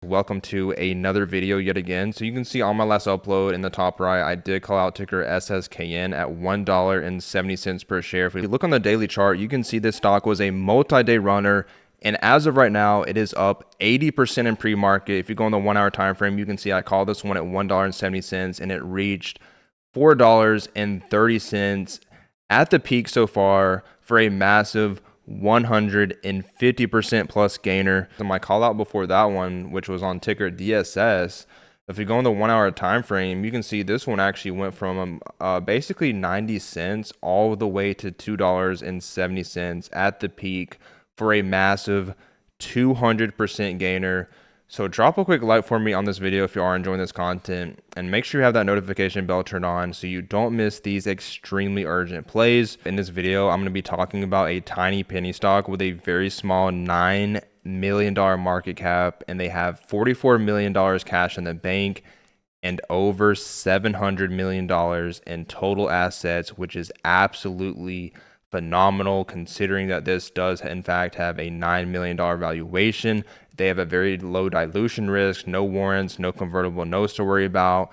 Welcome to another video yet again. So you can see on my last upload in the top right, I did call out ticker SSKN at $1.70 per share. If we look on the daily chart, you can see this stock was a multi-day runner. And as of right now, it is up 80% in pre-market. If you go on the 1 hour time frame, you can see I called this one at $1.70 and it reached $4.30 at the peak so far for a massive 150% plus gainer. So my call out before that one, which was on ticker DSS, if you go on the 1 hour time frame, you can see this one actually went from basically 90 cents all the way to $2.70 at the peak for a massive 200% gainer. So drop a quick like for me on this video if you are enjoying this content, and make sure you have that notification bell turned on so you don't miss these extremely urgent plays. In this video, I'm going to be talking about a tiny penny stock with a very small $9 million market cap, and they have $44 million cash in the bank and over $700 million in total assets, which is absolutely phenomenal considering that this does in fact have a $9 million valuation. They have a very low dilution risk, no warrants, no convertible notes to worry about,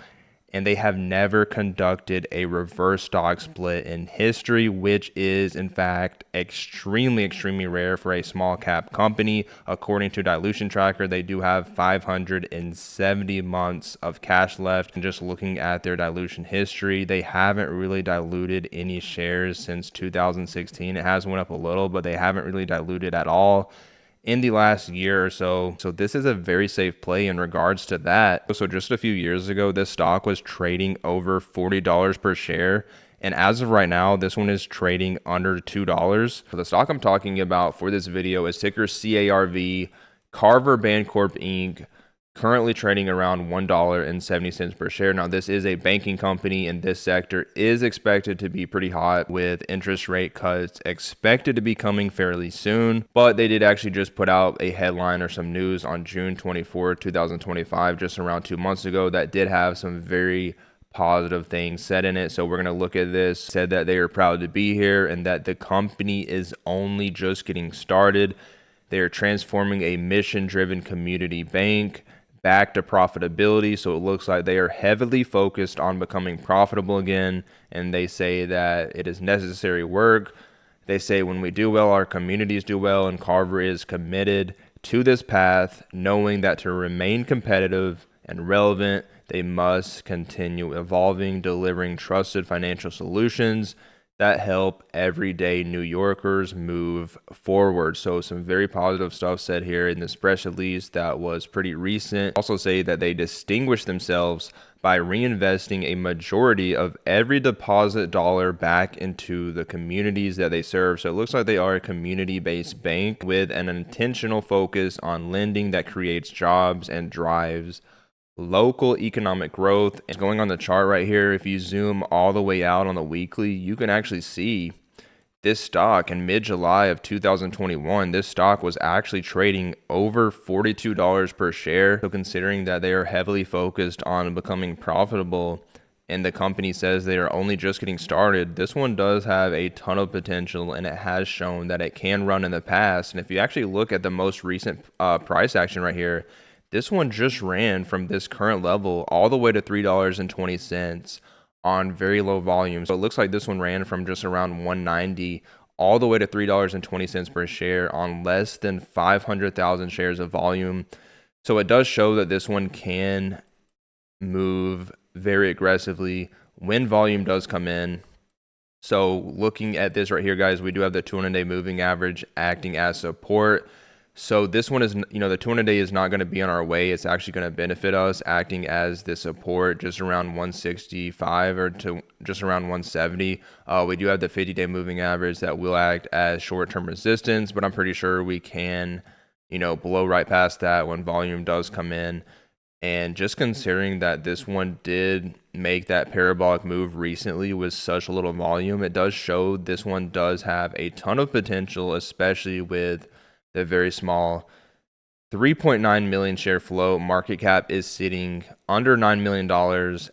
and they have never conducted a reverse stock split in history, which is in fact extremely rare for a small cap company. According to Dilution Tracker, they do have 570 months of cash left. And just looking at their dilution history, they haven't really diluted any shares since 2016. It has went up a little, but they haven't really diluted at all in the last year or so. So this is a very safe play in regards to that. So just a few years ago, this stock was trading over $40 per share. And as of right now, this one is trading under $2. So the stock I'm talking about for this video is ticker CARV, Carver Bancorp Inc., currently trading around $1.70 per share. Now, this is a banking company, and this sector is expected to be pretty hot with interest rate cuts expected to be coming fairly soon. But they did actually just put out a headline or some news on June 24, 2025, just around 2 months ago, that did have some very positive things said in it. So we're going to look at this. Said that they are proud to be here and that the company is only just getting started. They are transforming a mission-driven community bank back to profitability. So it looks like they are heavily focused on becoming profitable again. And they say that it is necessary work. They say when we do well, our communities do well, and Carver is committed to this path, knowing that to remain competitive and relevant, they must continue evolving, delivering trusted financial solutions that help everyday New Yorkers move forward. So some very positive stuff said here in this press release that was pretty recent. Also say that they distinguish themselves by reinvesting a majority of every deposit dollar back into the communities that they serve. So it looks like they are a community-based bank with an intentional focus on lending that creates jobs and drives local economic growth. And going on the chart right here, if you zoom all the way out on the weekly, you can actually see this stock in mid-July of 2021, this stock was actually trading over $42 per share. So considering that they are heavily focused on becoming profitable and the company says they are only just getting started, this one does have a ton of potential, and it has shown that it can run in the past. And if you actually look at the most recent price action right here, this one just ran from this current level all the way to $3.20 on very low volume. So it looks like this one ran from just around 190 all the way to $3.20 per share on less than 500,000 shares of volume. So it does show that this one can move very aggressively when volume does come in. So looking at this right here, guys, we do have the 200-day moving average acting as support. So this one is, the 200-day is not going to be on our way. It's actually going to benefit us, acting as the support just around 165 or to just around 170. We do have the 50-day moving average that will act as short-term resistance, but I'm pretty sure we can, blow right past that when volume does come in. And just considering that this one did make that parabolic move recently with such little volume, it does show this one does have a ton of potential, especially with the very small 3.9 million share float. Market cap is sitting under $9 million.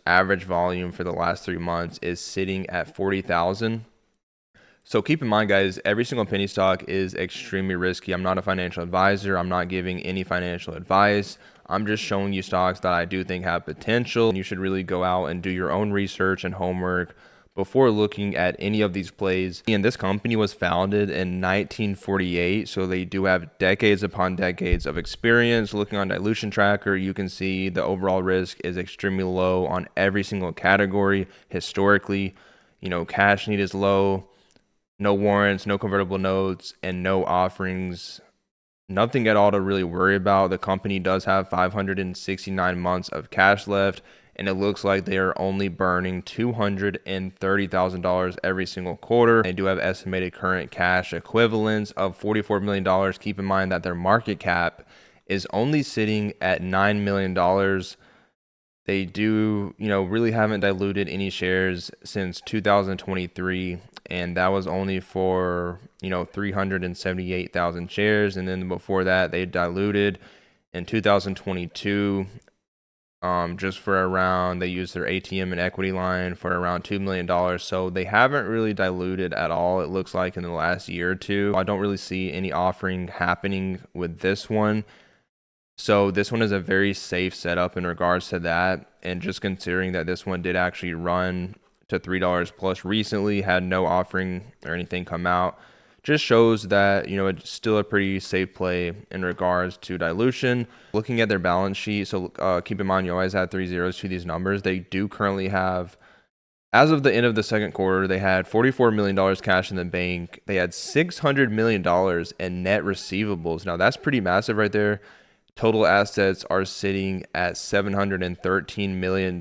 Average volume for the last 3 months is sitting at 40,000. So keep in mind, guys, every single penny stock is extremely risky. I'm not a financial advisor. I'm not giving any financial advice. I'm just showing you stocks that I do think have potential. And you should really go out and do your own research and homework before looking at any of these plays. And this company was founded in 1948, so they do have decades upon decades of experience. Looking on dilution tracker, you can see the overall risk is extremely low on every single category. Historically, cash need is low, no warrants, no convertible notes, and no offerings. Nothing at all to really worry about. The company does have 569 months of cash left, and it looks like they are only burning $230,000 every single quarter. They do have estimated current cash equivalents of $44 million. Keep in mind that their market cap is only sitting at $9 million. They do, really haven't diluted any shares since 2023, and that was only for, 378,000 shares. And then before that, they diluted in 2022, just for around, they used their ATM and equity line for around $2 million. So they haven't really diluted at all, it looks like, in the last year or two. I don't really see any offering happening with this one. So this one is a very safe setup in regards to that. And just considering that this one did actually run to $3 plus recently, had no offering or anything come out, just shows that, it's still a pretty safe play in regards to dilution. Looking at their balance sheet, so keep in mind, you always add 3 zeros to these numbers. They do currently have, as of the end of the second quarter, they had $44 million cash in the bank. They had $600 million in net receivables. Now that's pretty massive right there. Total assets are sitting at $713 million,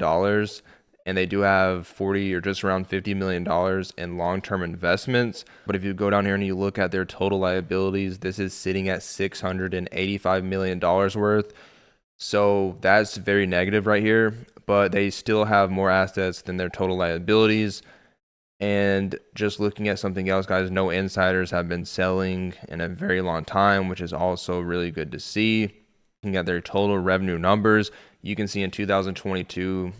and they do have 40 or just around $50 million in long-term investments. But if you go down here and you look at their total liabilities, this is sitting at $685 million worth. So that's very negative right here, but they still have more assets than their total liabilities. And just looking at something else, guys, no insiders have been selling in a very long time, which is also really good to see. Looking at their total revenue numbers, you can see in 2022,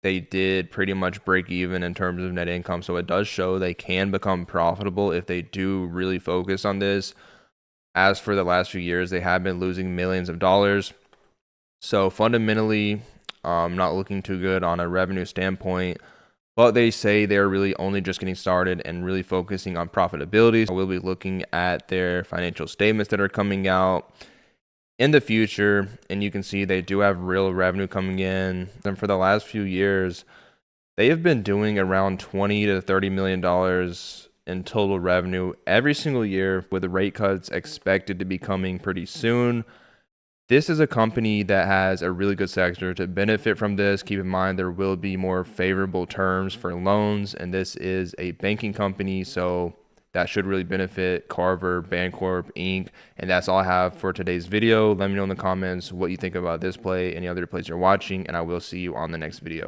they did pretty much break even in terms of net income. So it does show they can become profitable if they do really focus on this. As for the last few years, they have been losing millions of dollars. So fundamentally, not looking too good on a revenue standpoint. But they say they're really only just getting started and really focusing on profitability. So we'll be looking at their financial statements that are coming out in the future, and you can see they do have real revenue coming in. And for the last few years, they have been doing around $20 to $30 million in total revenue every single year, with the rate cuts expected to be coming pretty soon. This is a company that has a really good sector to benefit from this. Keep in mind, there will be more favorable terms for loans, and this is a banking company, so that should really benefit Carver, Bancorp, Inc. And that's all I have for today's video. Let me know in the comments what you think about this play, any other plays you're watching, and I will see you on the next video.